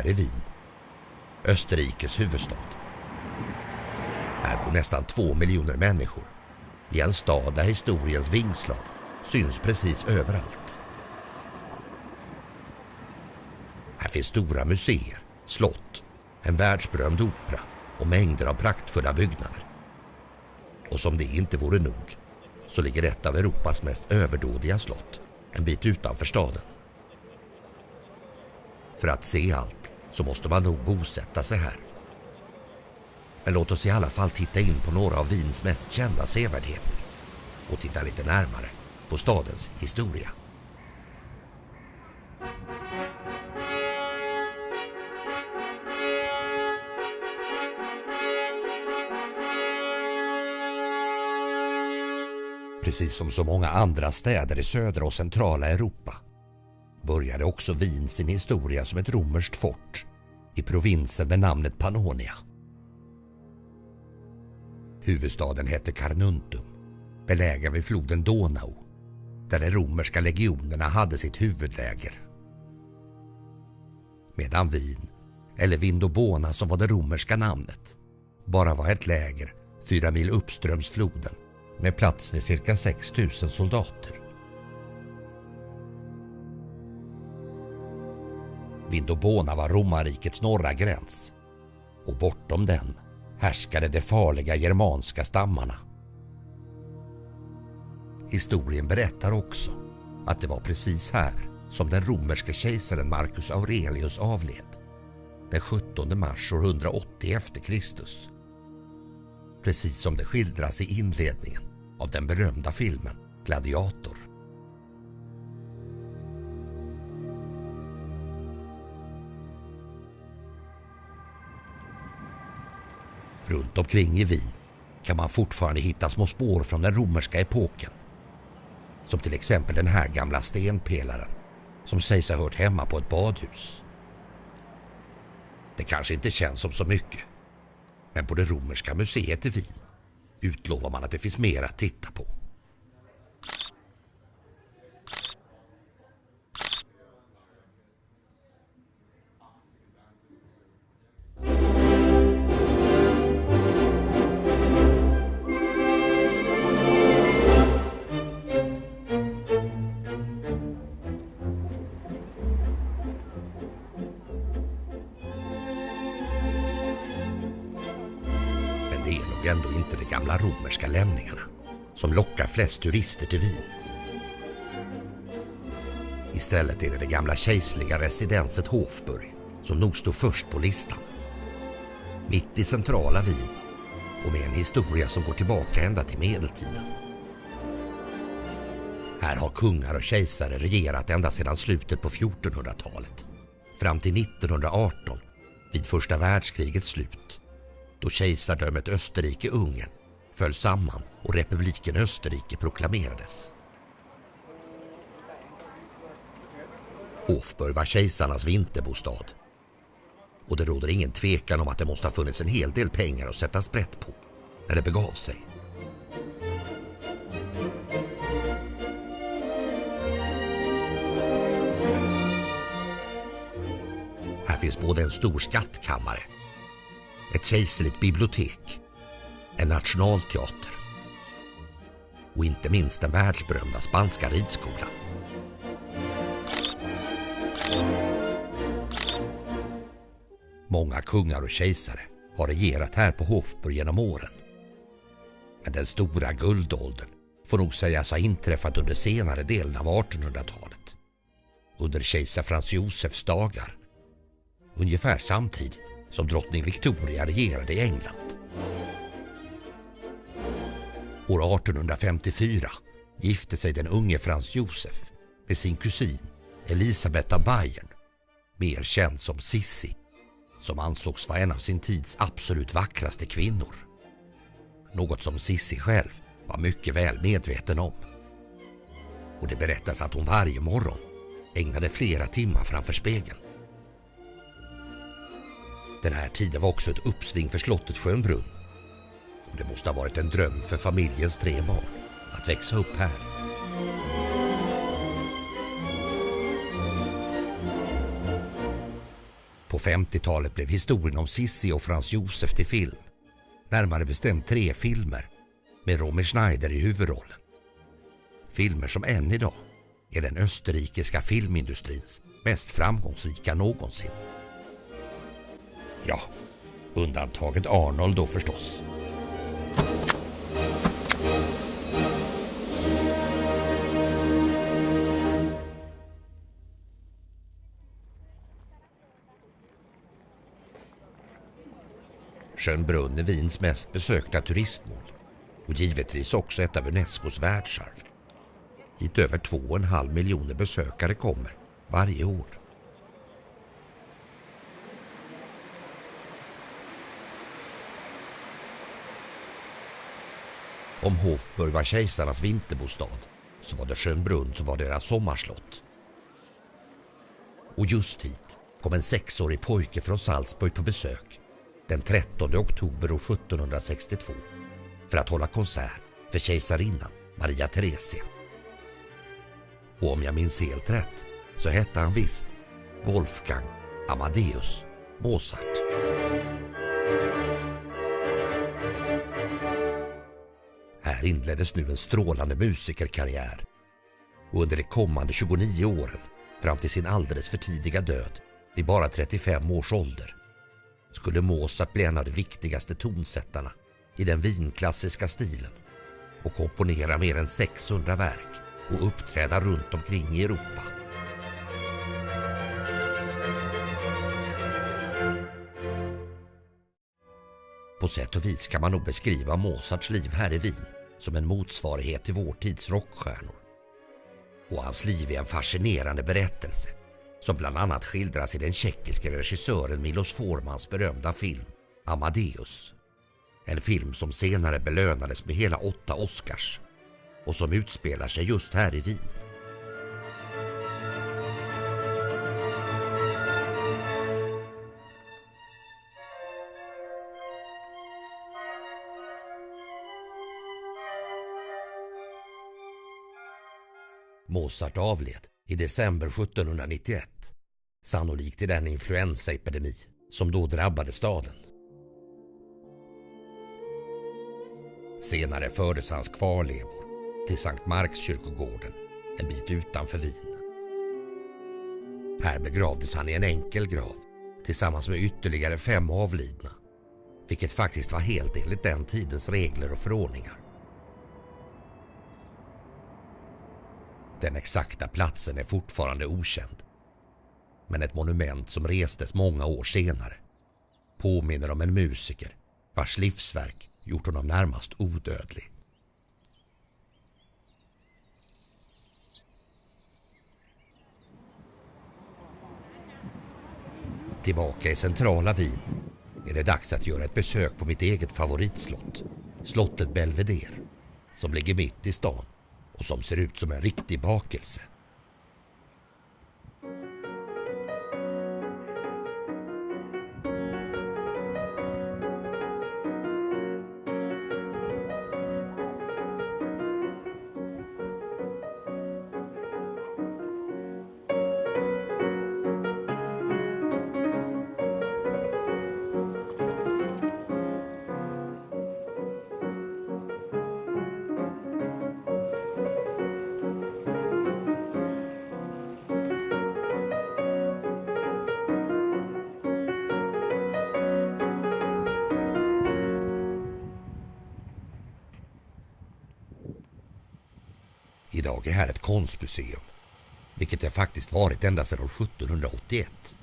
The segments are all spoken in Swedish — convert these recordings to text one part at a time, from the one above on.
här är Wien, Österrikes huvudstad. Här bor nästan 2 miljoner människor i en stad där historiens vingslag syns precis överallt. Här finns stora museer, slott, en världsberömd opera och mängder av praktfulla byggnader. Och som det inte vore nog så ligger ett av Europas mest överdådiga slott en bit utanför staden. För att se allt så måste man nog bosätta sig här. Men låt oss i alla fall titta in på några av Wiens mest kända sevärdheter och titta lite närmare på stadens historia. Precis som så många andra städer i södra och centrala Europa började också Wien sin historia som ett romerskt fort i provinsen med namnet Pannonia. Huvudstaden hette Carnuntum, belägen vid floden Donau, där de romerska legionerna hade sitt huvudläger. Medan Wien, eller Vindobona som var det romerska namnet, bara var ett läger 4 mil uppströms floden med plats för cirka 6 000 soldater. Vindobona var romarrikets norra gräns och bortom den härskade de farliga germanska stammarna. Historien berättar också att det var precis här som den romerske kejsaren Marcus Aurelius avled den 17 mars år 180 efter Kristus. Precis som det skildras i inledningen av den berömda filmen Gladiator. Runt omkring i Wien kan man fortfarande hitta små spår från den romerska epoken. Som till exempel den här gamla stenpelaren som sägs ha hört hemma på ett badhus. Det kanske inte känns som så mycket, men på det romerska museet i Wien utlovar man att det finns mer att titta på. Det är nog ändå inte de gamla romerska lämningarna som lockar flest turister till Wien. Istället är det gamla kejserliga residenset Hofburg som nog står först på listan. Mitt i centrala Wien och med en historia som går tillbaka ända till medeltiden. Här har kungar och kejsare regerat ända sedan slutet på 1400-talet fram till 1918 vid första världskrigets slut, då kejsardömet Österrike-Ungern föll samman och republiken Österrike proklamerades. Hofburg var kejsarnas vinterbostad och det råder ingen tvekan om att det måste ha funnits en hel del pengar att sätta sprätt på när det begav sig. Här finns både en stor skattkammare, ett kejserligt bibliotek, en nationalteater och inte minst den världsberömda spanska ridskolan. Många kungar och kejsare har regerat här på Hofburg genom åren. Men den stora guldåldern får nog sägas ha inträffat under senare delen av 1800-talet. Under kejsar Frans Josefs dagar. Ungefär samtidigt som drottning Victoria regerade i England. År 1854 gifte sig den unge Frans Josef med sin kusin Elisabeth av Bayern, mer känd som Sissi, som ansågs vara en av sin tids absolut vackraste kvinnor. Något som Sissi själv var mycket väl medveten om. Och det berättas att hon varje morgon ägnade flera timmar framför spegeln. Den här tiden var också ett uppsving för slottet Schönbrunn. Och det måste ha varit en dröm för familjens 3 barn att växa upp här. På På 50-talet blev historien om Sissi och Franz Josef till film. Närmare bestämt 3 filmer med Romy Schneider i huvudrollen. Filmer som än idag är den österrikiska filmindustrins mest framgångsrika någonsin. Ja, undantaget Arnold då förstås. Schönbrunn är Wiens mest besökta turistmål och givetvis också ett av Unescos världsarv. Hit över 2,5 miljoner besökare kommer varje år. Om Hofburg var kejsarnas vinterbostad så var det Schönbrunn som var deras sommarslott. Och just hit kom en 6-årig pojke från Salzburg på besök den 13 oktober 1762 för att hålla konsert för kejsarinnan Maria Theresia. Och om jag minns helt rätt så hette han visst Wolfgang Amadeus Mozart. Här inleddes nu en strålande musikerkarriär och under de kommande 29 åren fram till sin alldeles för tidiga död vid bara 35 års ålder skulle Mozart bli en av de viktigaste tonsättarna i den vinklassiska stilen och komponera mer än 600 verk och uppträda runt omkring i Europa. På sätt och vis kan man nog beskriva Mozarts liv här i Wien som en motsvarighet till vår tids rockstjärnor. Och hans liv är en fascinerande berättelse som bland annat skildras i den tjeckiske regissören Milos Formans berömda film Amadeus. En film som senare belönades med hela 8 Oscars och som utspelar sig just här i Wien. Mozart avled i december 1791, sannolikt i den influensaepidemi som då drabbade staden. Senare fördes hans kvarlevor till Sankt Markskyrkogården en bit utanför Wien. Här begravdes han i en enkel grav tillsammans med ytterligare 5 avlidna, vilket faktiskt var helt enligt den tidens regler och förordningar. Den exakta platsen är fortfarande okänd, men ett monument som restes många år senare påminner om en musiker vars livsverk gjort honom närmast odödlig. Tillbaka i centrala Wien är det dags att göra ett besök på mitt eget favoritslott, slottet Belvedere, som ligger mitt i stan och som ser ut som en riktig bakelse. Idag är här ett konstmuseum, vilket det faktiskt varit ända sedan 1781.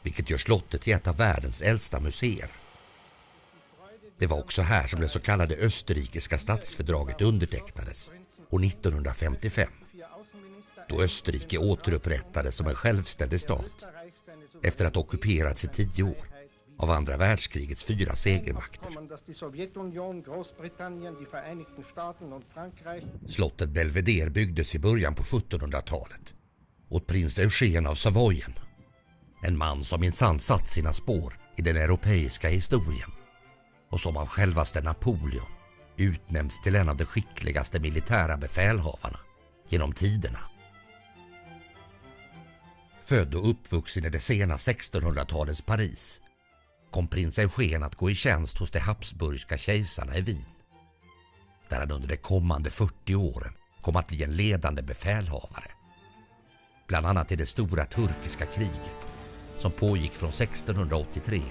Vilket gör slottet till ett av världens äldsta museer. Det var också här som det så kallade österrikiska statsfördraget undertecknades år 1955. Då Österrike återupprättades som en självständig stat efter att ha ockuperats i 10 år av andra världskrigets 4 segermakter. Slottet Belvedere byggdes i början på 1700-talet åt prins Eugen av Savoyen. En man som minsann satt sina spår i den europeiska historien och som av självaste Napoleon utnämns till en av de skickligaste militära befälhavarna genom tiderna. Född och uppvuxen i det sena 1600-talets Paris kom prins Eugen att gå i tjänst hos de habsburgska kejsarna i Wien, där han under de kommande 40 åren kom att bli en ledande befälhavare. Bland annat i det stora turkiska kriget som pågick från 1683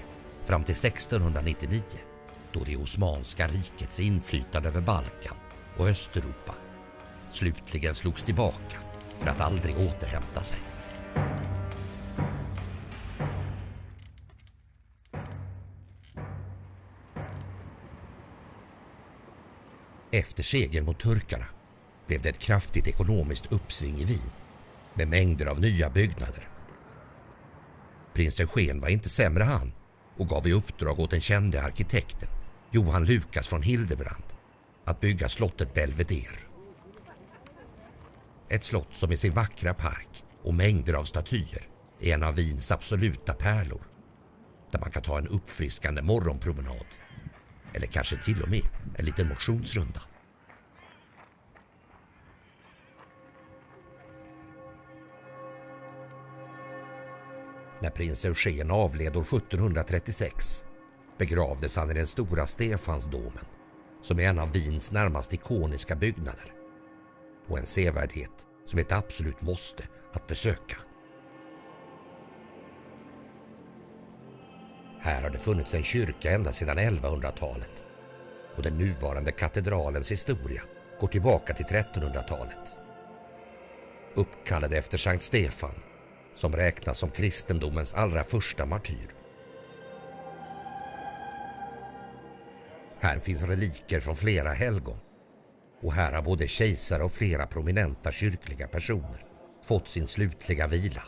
fram till 1699, då det Osmanska rikets inflytande över Balkan och Östeuropa slutligen slogs tillbaka för att aldrig återhämta sig. Efter segern mot turkarna blev det ett kraftigt ekonomiskt uppsving i Wien med mängder av nya byggnader. Prins Eugen var inte sämre han och gav i uppdrag åt den kände arkitekten Johan Lucas von Hildebrand att bygga slottet Belvedere. Ett slott som i sin vackra park och mängder av statyer är en av Wiens absoluta pärlor, där man kan ta en uppfriskande morgonpromenad eller kanske till och med en liten motionsrunda. När prins Eugen avled år 1736 begravdes han i den stora Stefansdomen, som är en av Wiens närmast ikoniska byggnader och en sevärdhet som är ett absolut måste att besöka. Här har det funnits en kyrka ända sedan 1100-talet och den nuvarande katedralens historia går tillbaka till 1300-talet. Uppkallad efter Sankt Stefan, som räknas som kristendomens allra första martyr. Här finns reliker från flera helgon och här har både kejsare och flera prominenta kyrkliga personer fått sin slutliga vila.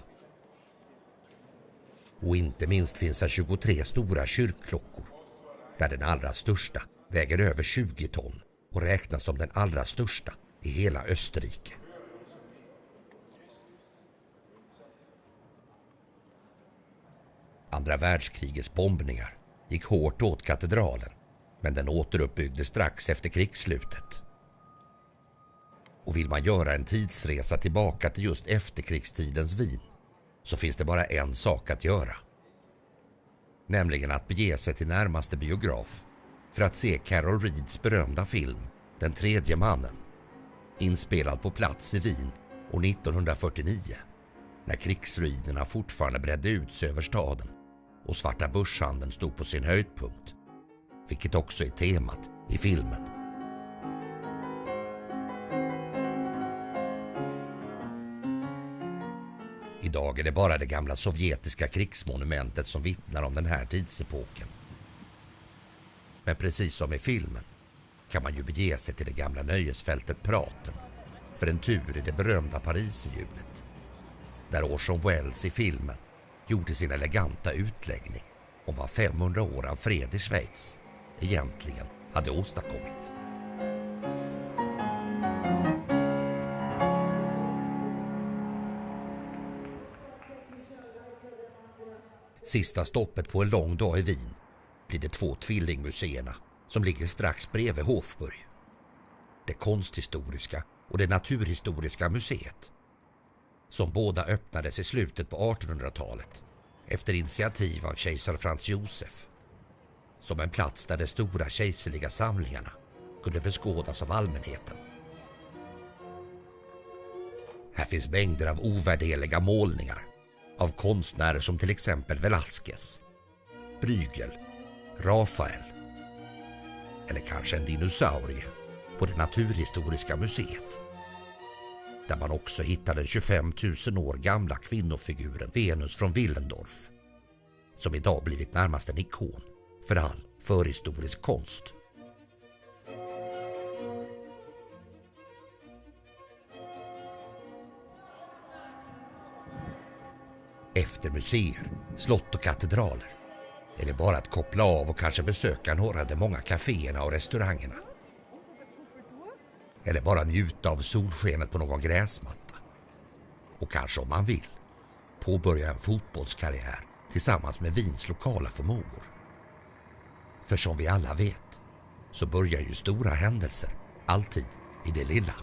Och inte minst finns här 23 stora kyrkklockor, där den allra största väger över 20 ton och räknas som den allra största i hela Österrike. Andra världskrigets bombningar gick hårt åt katedralen, men den återuppbyggdes strax efter krigsslutet. Och vill man göra en tidsresa tillbaka till just efterkrigstidens Wien så finns det bara en sak att göra. Nämligen att bege sig till närmaste biograf för att se Carol Reeds berömda film Den tredje mannen, inspelad på plats i Wien år 1949, när krigsruinerna fortfarande bredde ut sig över staden och svarta börshandeln stod på sin höjdpunkt, vilket också är temat i filmen. Idag är det bara det gamla sovjetiska krigsmonumentet som vittnar om den här tidsepoken. Men precis som i filmen kan man ju bege sig till det gamla nöjesfältet Praten för en tur i det berömda Pariserhjulet, där Orson Welles i filmen gjorde sin eleganta utläggning om vad 500 år av fred i Schweiz egentligen hade åstadkommit. Sista stoppet på en lång dag i Wien blir de 2 tvillingmuseerna som ligger strax bredvid Hofburg. Det konsthistoriska och det naturhistoriska museet, som båda öppnades i slutet på 1800-talet efter initiativ av kejsar Franz Josef, som en plats där de stora kejserliga samlingarna kunde beskådas av allmänheten. Här finns mängder av ovärderliga målningar av konstnärer som till exempel Velázquez, Bruegel, Rafael eller kanske en dinosaurie på det naturhistoriska museet, där man också hittar den 25 000 år gamla kvinnofiguren Venus från Willendorf, som idag blivit närmast en ikon för all förhistorisk konst. Efter museer, slott och katedraler är det bara att koppla av och kanske besöka några av de många kaféerna och restaurangerna. Eller bara njuta av solskenet på någon gräsmatta. Och kanske, om man vill, påbörja en fotbollskarriär tillsammans med Wiens lokala förmågor. För som vi alla vet så börjar ju stora händelser alltid i det lilla.